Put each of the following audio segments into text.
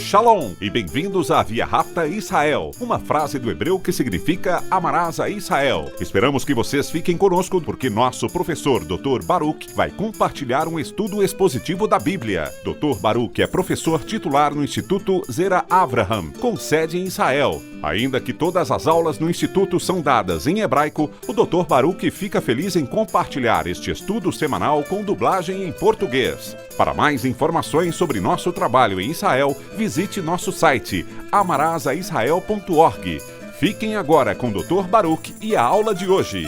Shalom e bem-vindos à Via Rápida Israel, uma frase do hebreu que significa amarás a Israel. Esperamos que vocês fiquem conosco porque nosso professor Dr. Baruch vai compartilhar um estudo expositivo da Bíblia. Dr. Baruch é professor titular no Instituto Zera Avraham, com sede em Israel. Ainda que todas as aulas no Instituto são dadas em hebraico, o Dr. Baruch fica feliz em compartilhar este estudo semanal com dublagem em português. Para mais informações sobre nosso trabalho em Israel, visite nosso site amarasaisrael.org. Fiquem agora com o Dr. Baruch e a aula de hoje.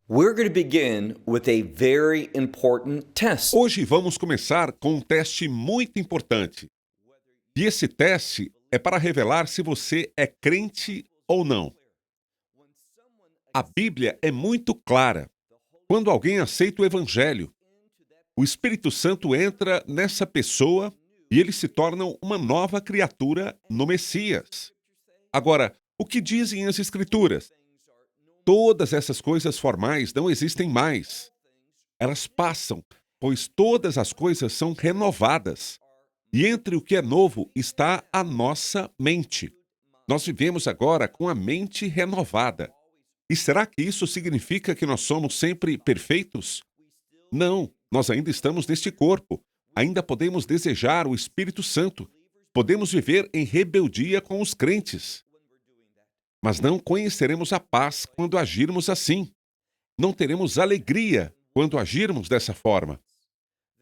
We're going to begin with a very important test. Hoje vamos começar com um teste muito importante. E esse teste é para revelar se você é crente ou não. A Bíblia é muito clara. Quando alguém aceita o Evangelho, o Espírito Santo entra nessa pessoa e eles se tornam uma nova criatura no Messias. Agora, o que dizem as Escrituras? Todas essas coisas formais não existem mais. Elas passam, pois todas as coisas são renovadas. E entre o que é novo está a nossa mente. Nós vivemos agora com a mente renovada. E será que isso significa que nós somos sempre perfeitos? Não, nós ainda estamos neste corpo. Ainda podemos desejar o Espírito Santo. Podemos viver em rebeldia com os crentes. Mas não conheceremos a paz quando agirmos assim. Não teremos alegria quando agirmos dessa forma.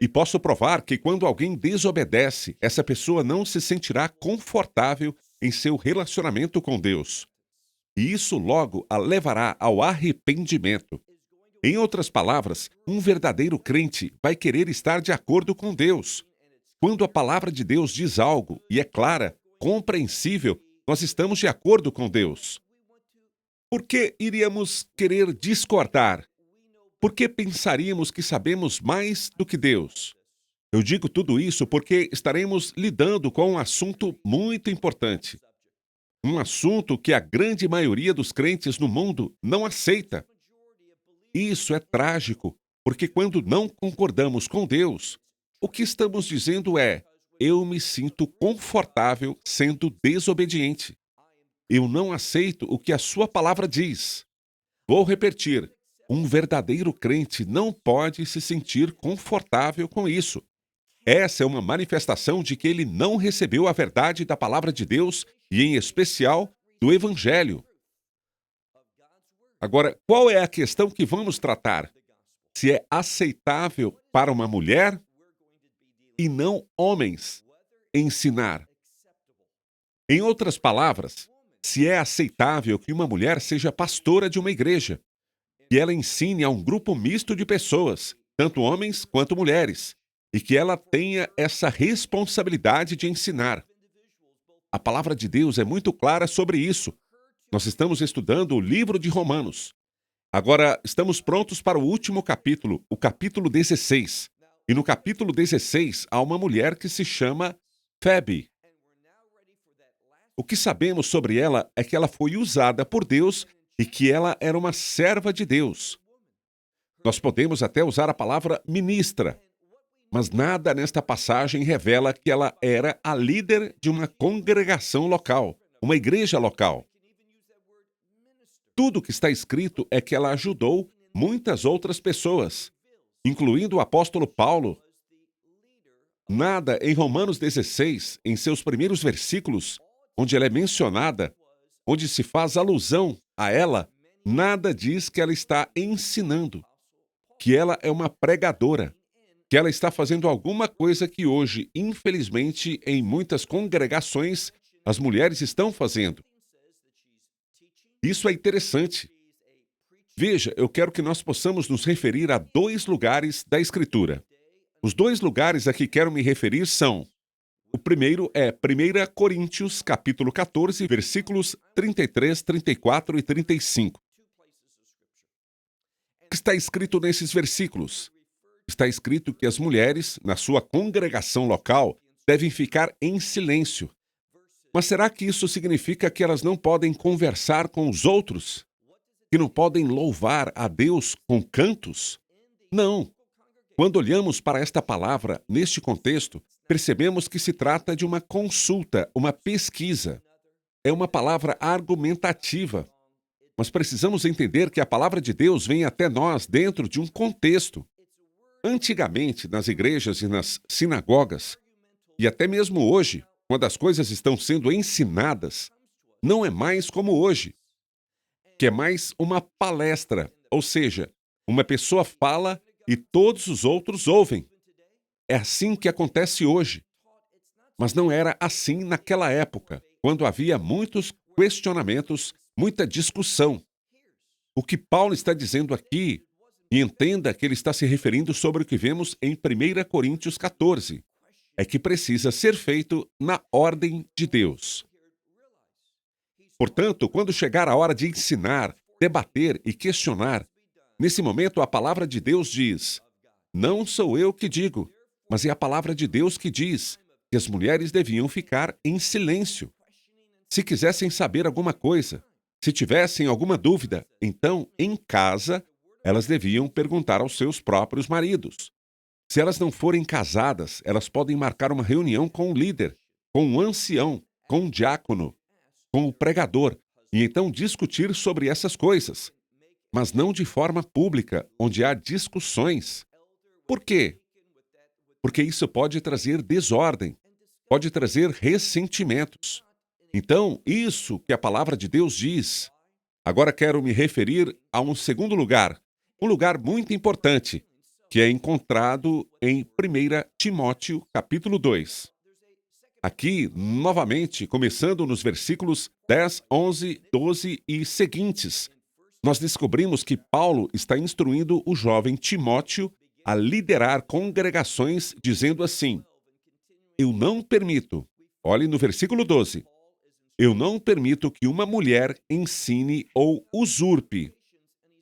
E posso provar que quando alguém desobedece, essa pessoa não se sentirá confortável em seu relacionamento com Deus. E isso logo a levará ao arrependimento. Em outras palavras, um verdadeiro crente vai querer estar de acordo com Deus. Quando a palavra de Deus diz algo e é clara, compreensível, nós estamos de acordo com Deus. Por que iríamos querer discordar? Por que pensaríamos que sabemos mais do que Deus? Eu digo tudo isso porque estaremos lidando com um assunto muito importante. Um assunto que a grande maioria dos crentes no mundo não aceita. Isso é trágico, porque quando não concordamos com Deus, o que estamos dizendo é: eu me sinto confortável sendo desobediente. Eu não aceito o que a sua palavra diz. Vou repetir. Um verdadeiro crente não pode se sentir confortável com isso. Essa é uma manifestação de que ele não recebeu a verdade da palavra de Deus e, em especial, do Evangelho. Agora, qual é a questão que vamos tratar? Se é aceitável para uma mulher e não homens ensinar. Em outras palavras, se é aceitável que uma mulher seja pastora de uma igreja, que ela ensine a um grupo misto de pessoas, tanto homens quanto mulheres, e que ela tenha essa responsabilidade de ensinar. A palavra de Deus é muito clara sobre isso. Nós estamos estudando o livro de Romanos. Agora, estamos prontos para o último capítulo, o capítulo 16. E no capítulo 16 há uma mulher que se chama Febe. O que sabemos sobre ela é que ela foi usada por Deus e que ela era uma serva de Deus. Nós podemos até usar a palavra ministra, mas nada nesta passagem revela que ela era a líder de uma congregação local, uma igreja local. Tudo o que está escrito é que ela ajudou muitas outras pessoas, incluindo o apóstolo Paulo. Nada em Romanos 16, em seus primeiros versículos, onde ela é mencionada, onde se faz alusão a ela, nada diz que ela está ensinando, que ela é uma pregadora, que ela está fazendo alguma coisa que hoje, infelizmente, em muitas congregações, as mulheres estão fazendo. Isso é interessante. Veja, eu quero que nós possamos nos referir a 2 lugares da Escritura. Os 2 lugares a que quero me referir são: o primeiro é 1 Coríntios, capítulo 14, versículos 33, 34 e 35. O que está escrito nesses versículos? Está escrito que as mulheres, na sua congregação local, devem ficar em silêncio. Mas será que isso significa que elas não podem conversar com os outros? Que não podem louvar a Deus com cantos? Não. Quando olhamos para esta palavra neste contexto, percebemos que se trata de uma consulta, uma pesquisa. É uma palavra argumentativa. Mas precisamos entender que a palavra de Deus vem até nós dentro de um contexto. Antigamente, nas igrejas e nas sinagogas, e até mesmo hoje, quando as coisas estão sendo ensinadas, não é mais como hoje, que é mais uma palestra, ou seja, uma pessoa fala e todos os outros ouvem. É assim que acontece hoje. Mas não era assim naquela época, quando havia muitos questionamentos, muita discussão. O que Paulo está dizendo aqui, e entenda que ele está se referindo sobre o que vemos em 1 Coríntios 14, é que precisa ser feito na ordem de Deus. Portanto, quando chegar a hora de ensinar, debater e questionar, nesse momento a palavra de Deus diz: não sou eu que digo, mas é a palavra de Deus que diz que as mulheres deviam ficar em silêncio. Se quisessem saber alguma coisa, se tivessem alguma dúvida, então, em casa, elas deviam perguntar aos seus próprios maridos. Se elas não forem casadas, elas podem marcar uma reunião com o líder, com o ancião, com o diácono, com o pregador, e então discutir sobre essas coisas, mas não de forma pública, onde há discussões. Por quê? Porque isso pode trazer desordem, pode trazer ressentimentos. Então, isso que a palavra de Deus diz. Agora quero me referir a um segundo lugar, um lugar muito importante, que é encontrado em 1 Timóteo, capítulo 2. Aqui, novamente, começando nos versículos 10, 11, 12 e seguintes, nós descobrimos que Paulo está instruindo o jovem Timóteo a liderar congregações, dizendo assim: eu não permito, olhe no versículo 12, eu não permito que uma mulher ensine ou usurpe,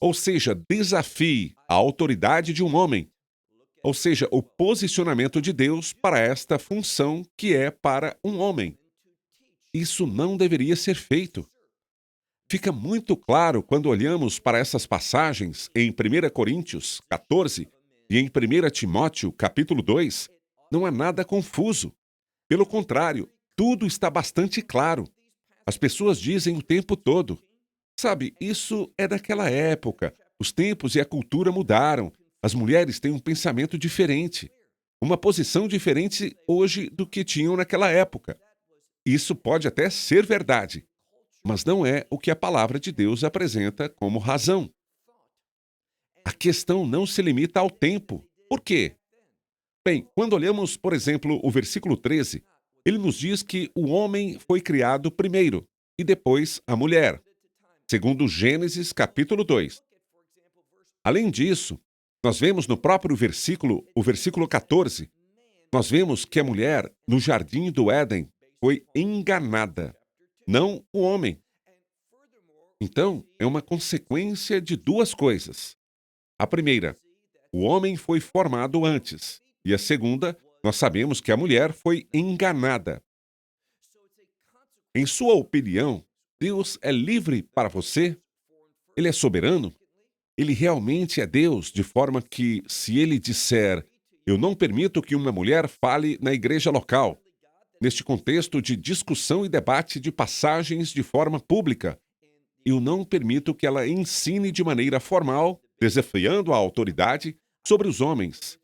ou seja, desafie a autoridade de um homem, ou seja, o posicionamento de Deus para esta função que é para um homem. Isso não deveria ser feito. Fica muito claro quando olhamos para essas passagens em 1 Coríntios 14 e em 1 Timóteo capítulo 2, não há nada confuso. Pelo contrário, tudo está bastante claro. As pessoas dizem o tempo todo: sabe, isso é daquela época, os tempos e a cultura mudaram, as mulheres têm um pensamento diferente, uma posição diferente hoje do que tinham naquela época. Isso pode até ser verdade, mas não é o que a palavra de Deus apresenta como razão. A questão não se limita ao tempo. Por quê? Bem, quando olhamos, por exemplo, o versículo 13, ele nos diz que o homem foi criado primeiro e depois a mulher, segundo Gênesis capítulo 2. Além disso, nós vemos no próprio versículo, o versículo 14, nós vemos que a mulher, no jardim do Éden, foi enganada, não o homem. Então, é uma consequência de duas coisas. A primeira, o homem foi formado antes, e a segunda, nós sabemos que a mulher foi enganada. Em sua opinião, Deus é livre para você? Ele é soberano? Ele realmente é Deus, de forma que, se ele disser: eu não permito que uma mulher fale na igreja local, neste contexto de discussão e debate de passagens de forma pública, eu não permito que ela ensine de maneira formal, desafiando a autoridade sobre os homens.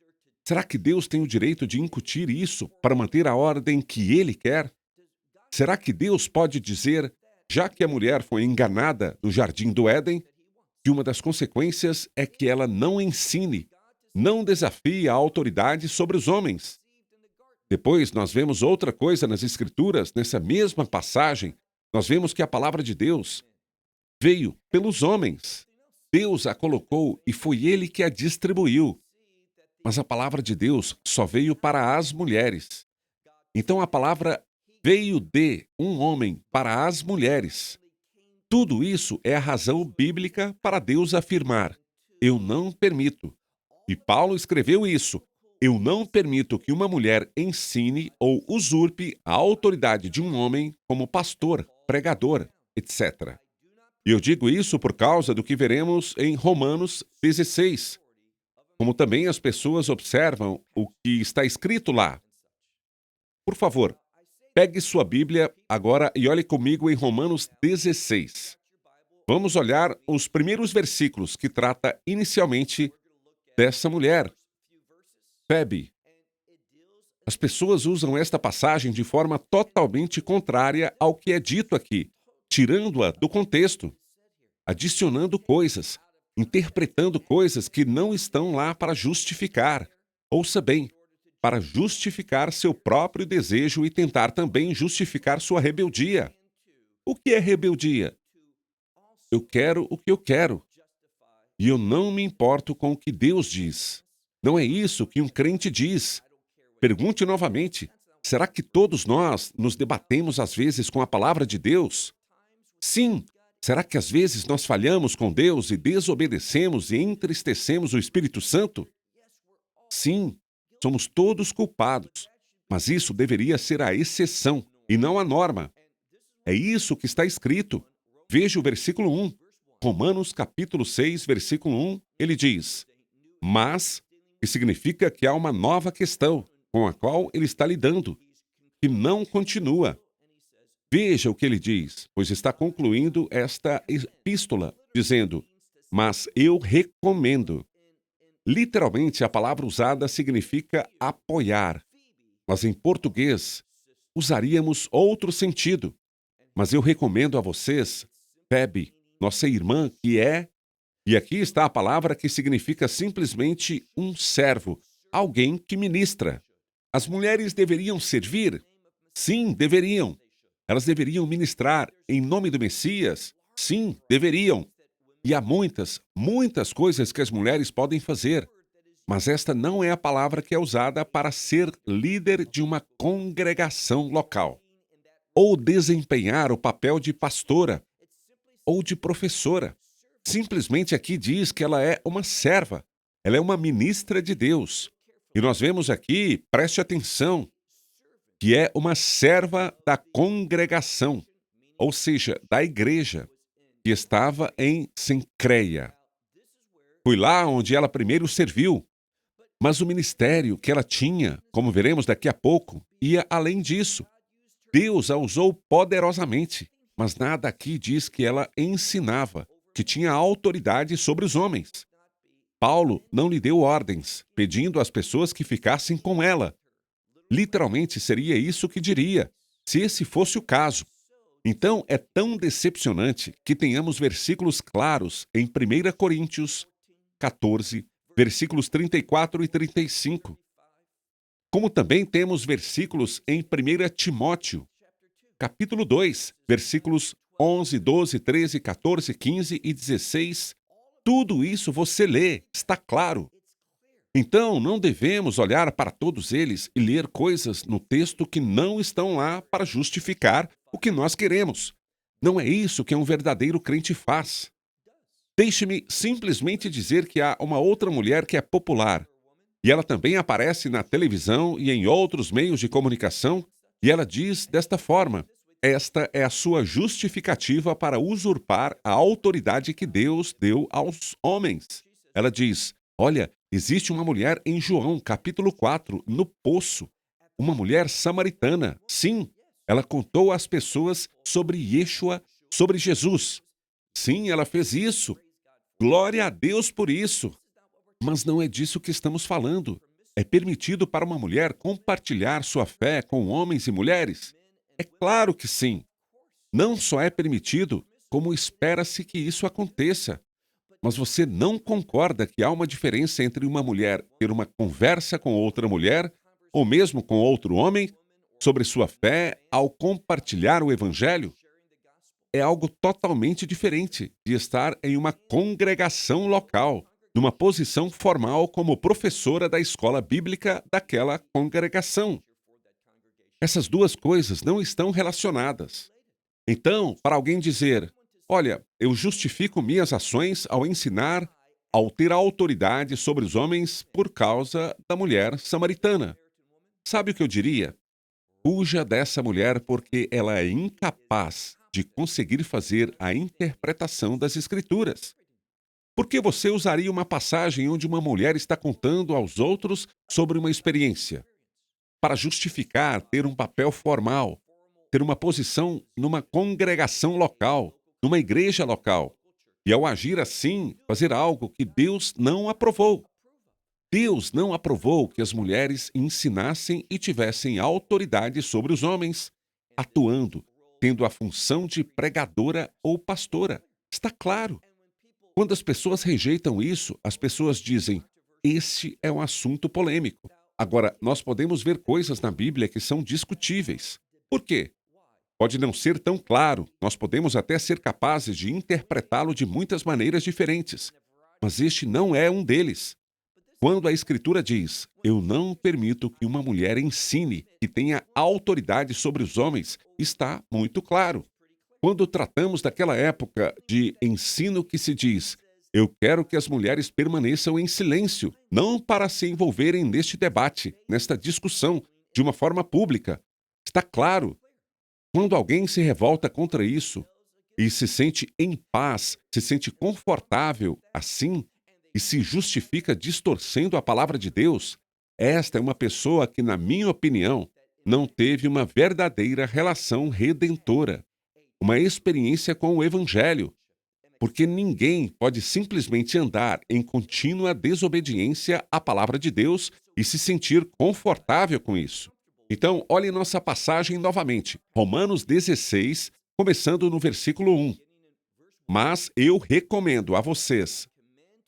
Será que Deus tem o direito de incutir isso para manter a ordem que ele quer? Será que Deus pode dizer, já que a mulher foi enganada no jardim do Éden, que uma das consequências é que ela não ensine, não desafie a autoridade sobre os homens? Depois, nós vemos outra coisa nas Escrituras, nessa mesma passagem, nós vemos que a palavra de Deus veio pelos homens. Deus a colocou e foi ele que a distribuiu. Mas a palavra de Deus só veio para as mulheres. Então a palavra veio de um homem para as mulheres. Tudo isso é a razão bíblica para Deus afirmar: eu não permito. E Paulo escreveu isso: eu não permito que uma mulher ensine ou usurpe a autoridade de um homem como pastor, pregador, etc. E eu digo isso por causa do que veremos em Romanos 16. como também as pessoas observam o que está escrito lá. Por favor, pegue sua Bíblia agora e olhe comigo em Romanos 16. Vamos olhar os primeiros versículos que trata inicialmente dessa mulher, Febe. As pessoas usam esta passagem de forma totalmente contrária ao que é dito aqui, tirando-a do contexto, adicionando coisas, interpretando coisas que não estão lá para justificar. Ouça bem, para justificar seu próprio desejo e tentar também justificar sua rebeldia. O que é rebeldia? Eu quero o que eu quero e eu não me importo com o que Deus diz. Não é isso que um crente diz. Pergunte novamente: será que todos nós nos debatemos às vezes com a palavra de Deus? Sim. Será que às vezes nós falhamos com Deus e desobedecemos e entristecemos o Espírito Santo? Sim, somos todos culpados. Mas isso deveria ser a exceção e não a norma. É isso que está escrito. Veja o versículo 1. Romanos capítulo 6, versículo 1, ele diz: mas, que significa que há uma nova questão com a qual ele está lidando, que não continua. Veja o que ele diz, pois está concluindo esta epístola, dizendo: mas eu recomendo. Literalmente, a palavra usada significa apoiar, mas em português usaríamos outro sentido. Mas eu recomendo a vocês, Febe, nossa irmã, que é, e aqui está a palavra que significa simplesmente um servo, alguém que ministra. As mulheres deveriam servir? Sim, deveriam. Elas deveriam ministrar em nome do Messias? Sim, deveriam. E há muitas, muitas coisas que as mulheres podem fazer. Mas esta não é a palavra que é usada para ser líder de uma congregação local, ou desempenhar o papel de pastora ou de professora. Simplesmente aqui diz que ela é uma serva, ela é uma ministra de Deus. E nós vemos aqui, preste atenção, que é uma serva da congregação, ou seja, da igreja, que estava em Cencreia. Foi lá onde ela primeiro serviu, mas o ministério que ela tinha, como veremos daqui a pouco, ia além disso. Deus a usou poderosamente, mas nada aqui diz que ela ensinava, que tinha autoridade sobre os homens. Paulo não lhe deu ordens, pedindo às pessoas que ficassem com ela. Literalmente seria isso que diria, se esse fosse o caso. Então é tão decepcionante que tenhamos versículos claros em 1 Coríntios 14, versículos 34 e 35. Como também temos versículos em 1 Timóteo, capítulo 2, versículos 11, 12, 13, 14, 15 e 16. Tudo isso você lê, está claro. Então, não devemos olhar para todos eles e ler coisas no texto que não estão lá para justificar o que nós queremos. Não é isso que um verdadeiro crente faz. Deixe-me simplesmente dizer que há uma outra mulher que é popular, e ela também aparece na televisão e em outros meios de comunicação, e ela diz desta forma: esta é a sua justificativa para usurpar a autoridade que Deus deu aos homens. Ela diz: olha, existe uma mulher em João, capítulo 4, no poço. Uma mulher samaritana. Sim, ela contou às pessoas sobre Yeshua, sobre Jesus. Sim, ela fez isso. Glória a Deus por isso. Mas não é disso que estamos falando. É permitido para uma mulher compartilhar sua fé com homens e mulheres? É claro que sim. Não só é permitido, como espera-se que isso aconteça. Mas você não concorda que há uma diferença entre uma mulher ter uma conversa com outra mulher, ou mesmo com outro homem, sobre sua fé ao compartilhar o Evangelho? É algo totalmente diferente de estar em uma congregação local, numa posição formal como professora da escola bíblica daquela congregação. Essas duas coisas não estão relacionadas. Então, para alguém dizer: olha, eu justifico minhas ações ao ensinar, ao ter autoridade sobre os homens por causa da mulher samaritana. Sabe o que eu diria? Fuja dessa mulher porque ela é incapaz de conseguir fazer a interpretação das Escrituras. Por que você usaria uma passagem onde uma mulher está contando aos outros sobre uma experiência? Para justificar ter um papel formal, ter uma posição numa congregação local, numa igreja local. E ao agir assim, fazer algo que Deus não aprovou. Deus não aprovou que as mulheres ensinassem e tivessem autoridade sobre os homens, atuando, tendo a função de pregadora ou pastora. Está claro. Quando as pessoas rejeitam isso, as pessoas dizem: este é um assunto polêmico. Agora, nós podemos ver coisas na Bíblia que são discutíveis. Por quê? Pode não ser tão claro, nós podemos até ser capazes de interpretá-lo de muitas maneiras diferentes, mas este não é um deles. Quando a Escritura diz: eu não permito que uma mulher ensine e tenha autoridade sobre os homens, está muito claro. Quando tratamos daquela época de ensino que se diz: eu quero que as mulheres permaneçam em silêncio, não para se envolverem neste debate, nesta discussão, de uma forma pública. Está claro. Quando alguém se revolta contra isso e se sente em paz, se sente confortável assim e se justifica distorcendo a palavra de Deus, esta é uma pessoa que, na minha opinião, não teve uma verdadeira relação redentora, uma experiência com o Evangelho, porque ninguém pode simplesmente andar em contínua desobediência à palavra de Deus e se sentir confortável com isso. Então, olhe nossa passagem novamente, Romanos 16, começando no versículo 1. Mas eu recomendo a vocês,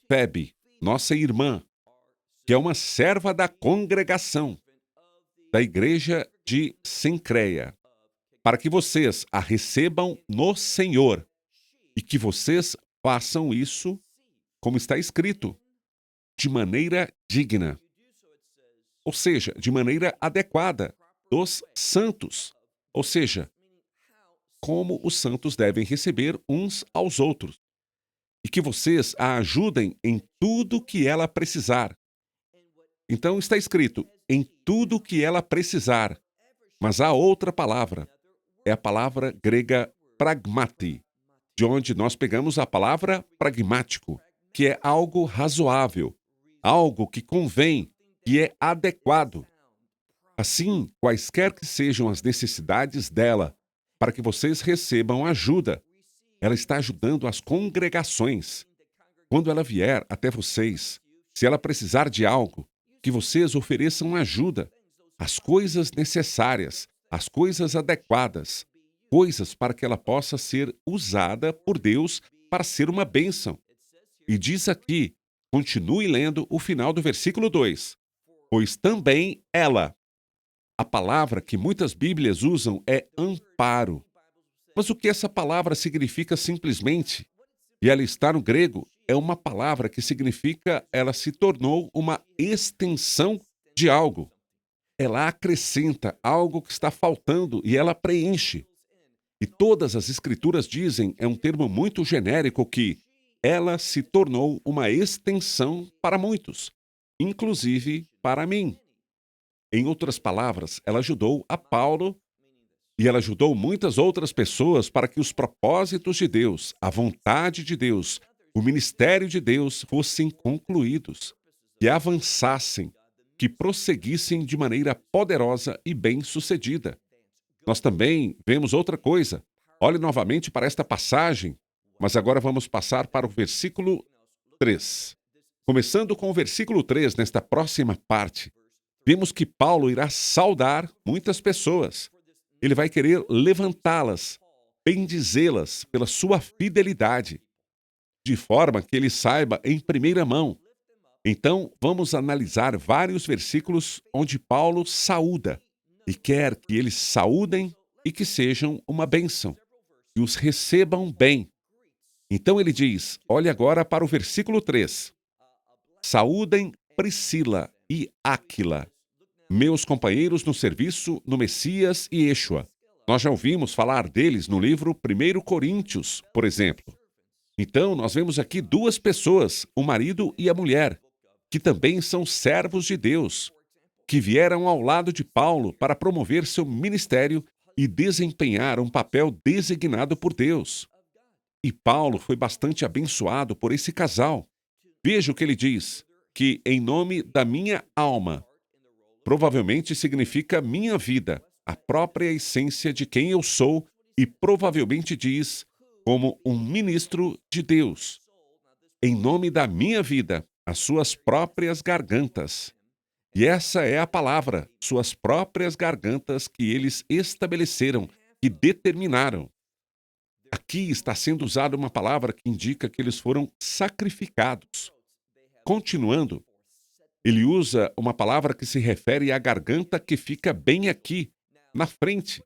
Febe, nossa irmã, que é uma serva da congregação, da igreja de Cencreia, para que vocês a recebam no Senhor e que vocês façam isso, como está escrito, de maneira digna, ou seja, de maneira adequada dos santos, ou seja, como os santos devem receber uns aos outros, e que vocês a ajudem em tudo que ela precisar. Então está escrito, em tudo que ela precisar, mas há outra palavra, é a palavra grega pragmati, de onde nós pegamos a palavra pragmático, que é algo razoável, algo que convém, que é adequado. Assim, quaisquer que sejam as necessidades dela, para que vocês recebam ajuda, ela está ajudando as congregações. Quando ela vier até vocês, se ela precisar de algo, que vocês ofereçam ajuda, as coisas necessárias, as coisas adequadas, coisas para que ela possa ser usada por Deus para ser uma bênção. E diz aqui, continue lendo o final do versículo 2. Pois também ela. A palavra que muitas Bíblias usam é amparo. Mas o que essa palavra significa simplesmente? E ela está no grego, é uma palavra que significa ela se tornou uma extensão de algo. Ela acrescenta algo que está faltando e ela preenche. E todas as escrituras dizem, é um termo muito genérico, que ela se tornou uma extensão para muitos, inclusive para mim. Em outras palavras, ela ajudou a Paulo e ela ajudou muitas outras pessoas para que os propósitos de Deus, a vontade de Deus, o ministério de Deus fossem concluídos, que avançassem, que prosseguissem de maneira poderosa e bem-sucedida. Nós também vemos outra coisa. Olhe novamente para esta passagem, mas agora vamos passar para o versículo 3. Começando com o versículo 3, nesta próxima parte, vemos que Paulo irá saudar muitas pessoas. Ele vai querer levantá-las, bendizê-las pela sua fidelidade, de forma que ele saiba em primeira mão. Então, vamos analisar vários versículos onde Paulo saúda e quer que eles saúdem e que sejam uma bênção, que os recebam bem. Então ele diz, olhe agora para o versículo 3. Saúdem Priscila e Áquila, meus companheiros no serviço no Messias e Êxoa. Nós já ouvimos falar deles no livro 1 Coríntios, por exemplo. Então, nós vemos aqui duas pessoas, o marido e a mulher, que também são servos de Deus, que vieram ao lado de Paulo para promover seu ministério e desempenhar um papel designado por Deus. E Paulo foi bastante abençoado por esse casal. Veja o que ele diz, que em nome da minha alma, provavelmente significa minha vida, a própria essência de quem eu sou, e provavelmente diz como um ministro de Deus. Em nome da minha vida, as suas próprias gargantas. E essa é a palavra, suas próprias gargantas que eles estabeleceram, que determinaram. Aqui está sendo usada uma palavra que indica que eles foram sacrificados. Continuando, ele usa uma palavra que se refere à garganta que fica bem aqui, na frente.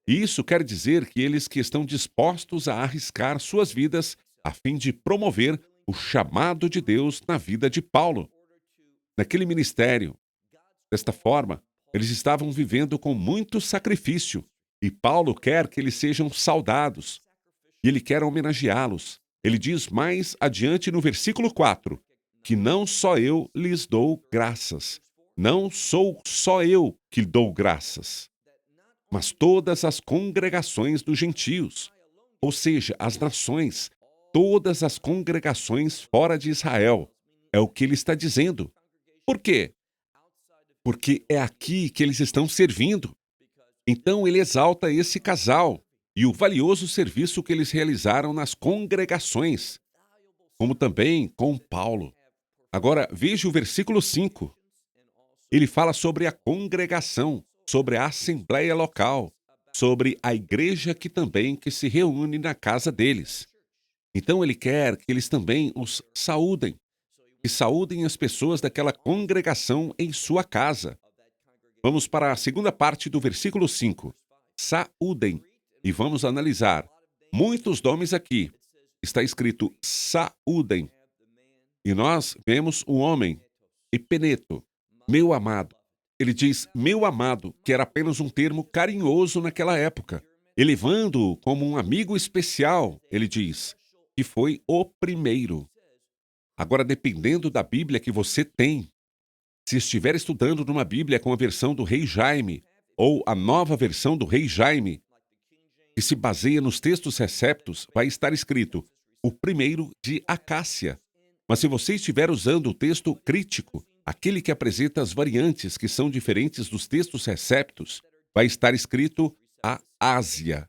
E isso quer dizer que eles que estão dispostos a arriscar suas vidas a fim de promover o chamado de Deus na vida de Paulo, naquele ministério. Desta forma, eles estavam vivendo com muito sacrifício, e Paulo quer que eles sejam saudados, e ele quer homenageá-los. Ele diz mais adiante no versículo 4, que não só eu lhes dou graças, não sou só eu que dou graças, mas todas as congregações dos gentios, ou seja, as nações, todas as congregações fora de Israel. É o que ele está dizendo. Por quê? Porque é aqui que eles estão servindo. Então ele exalta esse casal e o valioso serviço que eles realizaram nas congregações, como também com Paulo. Agora, veja o versículo 5. Ele fala sobre a congregação, sobre a assembleia local, sobre a igreja que se reúne na casa deles. Então ele quer que eles também os saúdem, que saúdem as pessoas daquela congregação em sua casa. Vamos para a segunda parte do versículo 5. Saúdem. E vamos analisar. Muitos nomes aqui. Está escrito saúdem. E nós vemos o homem, Epeneto, meu amado. Ele diz meu amado, que era apenas um termo carinhoso naquela época. Elevando-o como um amigo especial, ele diz, que foi o primeiro. Agora, dependendo da Bíblia que você tem, se estiver estudando numa Bíblia com a versão do Rei Jaime, ou a nova versão do Rei Jaime, que se baseia nos textos receptos, vai estar escrito o primeiro de Acácia. Mas se você estiver usando o texto crítico, aquele que apresenta as variantes que são diferentes dos textos receptos, vai estar escrito a Ásia.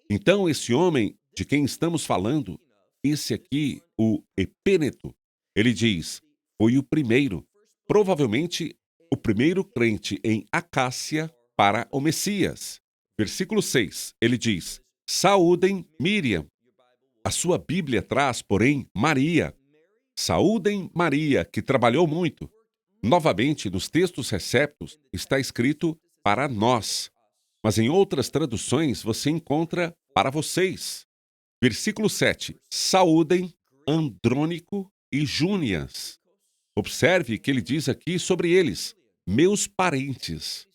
Então, esse homem de quem estamos falando, esse aqui, o Epêneto, ele diz, foi o primeiro, provavelmente o primeiro crente em Acácia para o Messias. Versículo 6, ele diz, saúdem Miriam. A sua Bíblia traz, porém, Maria. Saúdem Maria, que trabalhou muito. Novamente, nos textos receptos, está escrito para nós. Mas em outras traduções, você encontra para vocês. Versículo 7. Saúdem Andrônico e Júnias. Observe que ele diz aqui sobre eles, meus parentes.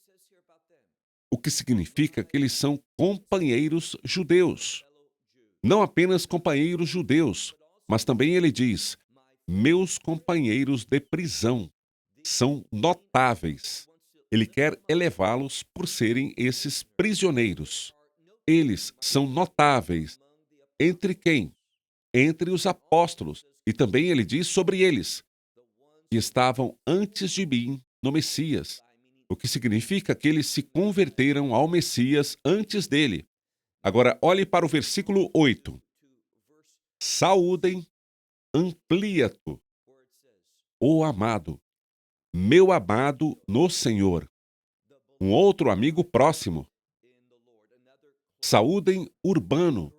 O que significa que eles são companheiros judeus. Não apenas companheiros judeus, mas também ele diz, meus companheiros de prisão. São notáveis. Ele quer elevá-los por serem esses prisioneiros. Eles são notáveis. Entre quem? Entre os apóstolos. E também ele diz sobre eles, que estavam antes de mim no Messias. O que significa que eles se converteram ao Messias antes dele. Agora, olhe para o versículo 8. Saúdem Ampliato, o amado, meu amado no Senhor. Um outro amigo próximo. Saúdem Urbano,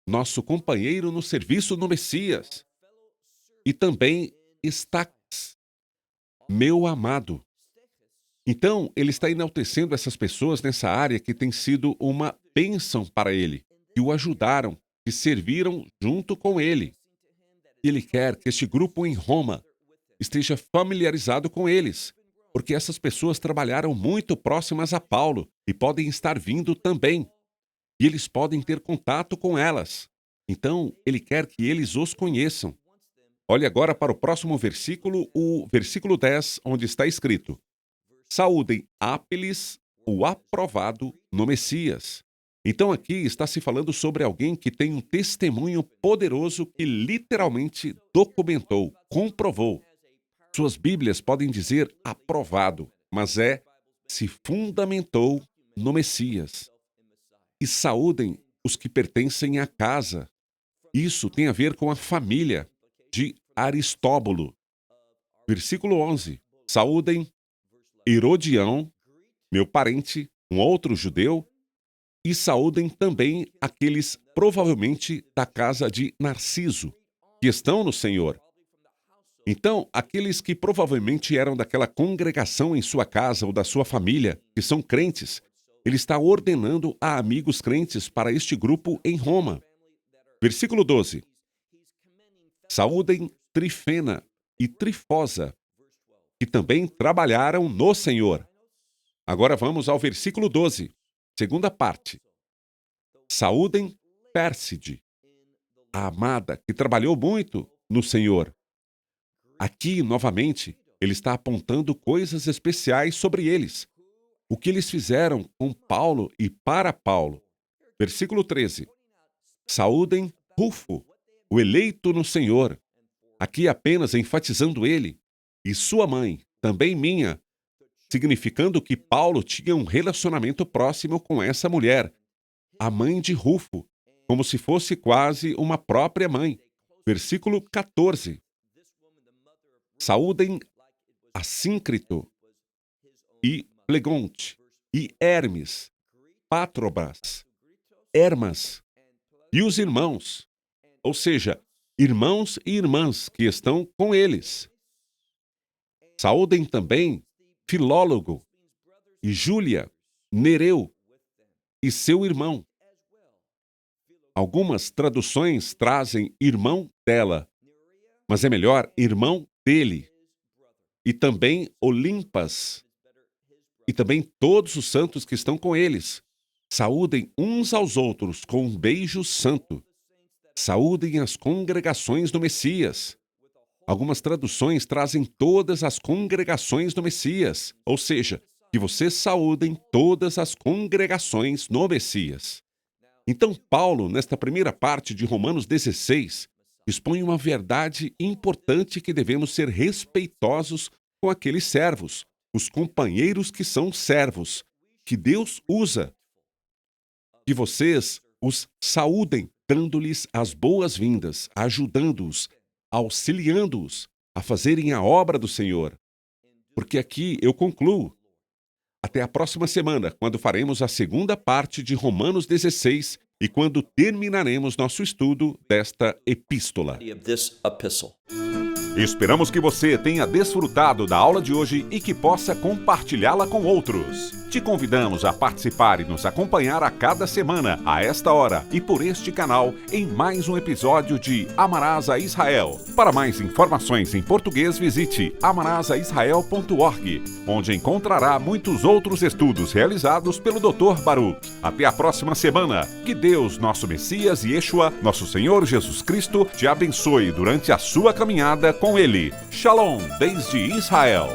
nosso companheiro no serviço no Messias. E também Estaques, meu amado. Então, ele está enaltecendo essas pessoas nessa área que tem sido uma bênção para ele, que o ajudaram, que serviram junto com ele. Ele quer que este grupo em Roma esteja familiarizado com eles, porque essas pessoas trabalharam muito próximas a Paulo e podem estar vindo também. E eles podem ter contato com elas. Então, ele quer que eles os conheçam. Olhe agora para o próximo versículo, o versículo 10, onde está escrito: saúdem Ápeles, o aprovado no Messias. Então aqui está se falando sobre alguém que tem um testemunho poderoso que literalmente documentou, comprovou. Suas Bíblias podem dizer aprovado, mas se fundamentou no Messias. E saúdem os que pertencem à casa. Isso tem a ver com a família de Aristóbulo. Versículo 11. Saúdem Herodião, meu parente, um outro judeu, e saúdem também aqueles provavelmente da casa de Narciso, que estão no Senhor. Então, aqueles que provavelmente eram daquela congregação em sua casa ou da sua família, que são crentes, ele está ordenando a amigos crentes para este grupo em Roma. Versículo 12. Saúdem Trifena e Trifosa, que também trabalharam no Senhor. Agora vamos ao versículo 12, segunda parte. Saúdem Pérside, a amada que trabalhou muito no Senhor. Aqui, novamente, ele está apontando coisas especiais sobre eles. O que eles fizeram com Paulo e para Paulo. Versículo 13. Saúdem Rufo, o eleito no Senhor. Aqui apenas enfatizando ele e sua mãe, também minha, significando que Paulo tinha um relacionamento próximo com essa mulher, a mãe de Rufo, como se fosse quase uma própria mãe. Versículo 14. Saúdem Assíncrito e Flegonte, e Hermes, Patrobas, Hermas, e os irmãos, ou seja, irmãos e irmãs que estão com eles. Saúdem também Filólogo, e Júlia, Nereu, e seu irmão. Algumas traduções trazem irmão dela, mas é melhor irmão dele. E também Olimpas, e também todos os santos que estão com eles. Saúdem uns aos outros com um beijo santo. Saúdem as congregações do Messias. Algumas traduções trazem todas as congregações do Messias, ou seja, que vocês saúdem todas as congregações no Messias. Então, Paulo, nesta primeira parte de Romanos 16, expõe uma verdade importante que devemos ser respeitosos com aqueles servos, os companheiros que são servos, que Deus usa. Que vocês os saúdem, dando-lhes as boas-vindas, ajudando-os, auxiliando-os a fazerem a obra do Senhor. Porque aqui eu concluo. Até a próxima semana, quando faremos a segunda parte de Romanos 16 e quando terminaremos nosso estudo desta epístola. Esperamos que você tenha desfrutado da aula de hoje e que possa compartilhá-la com outros. Te convidamos a participar e nos acompanhar a cada semana, a esta hora e por este canal, em mais um episódio de Amarás a Israel. Para mais informações em português, visite amarasaisrael.org, onde encontrará muitos outros estudos realizados pelo Dr. Baruch. Até a próxima semana. Que Deus, nosso Messias e Yeshua, nosso Senhor Jesus Cristo, te abençoe durante a sua caminhada com Ele. Shalom, desde Israel.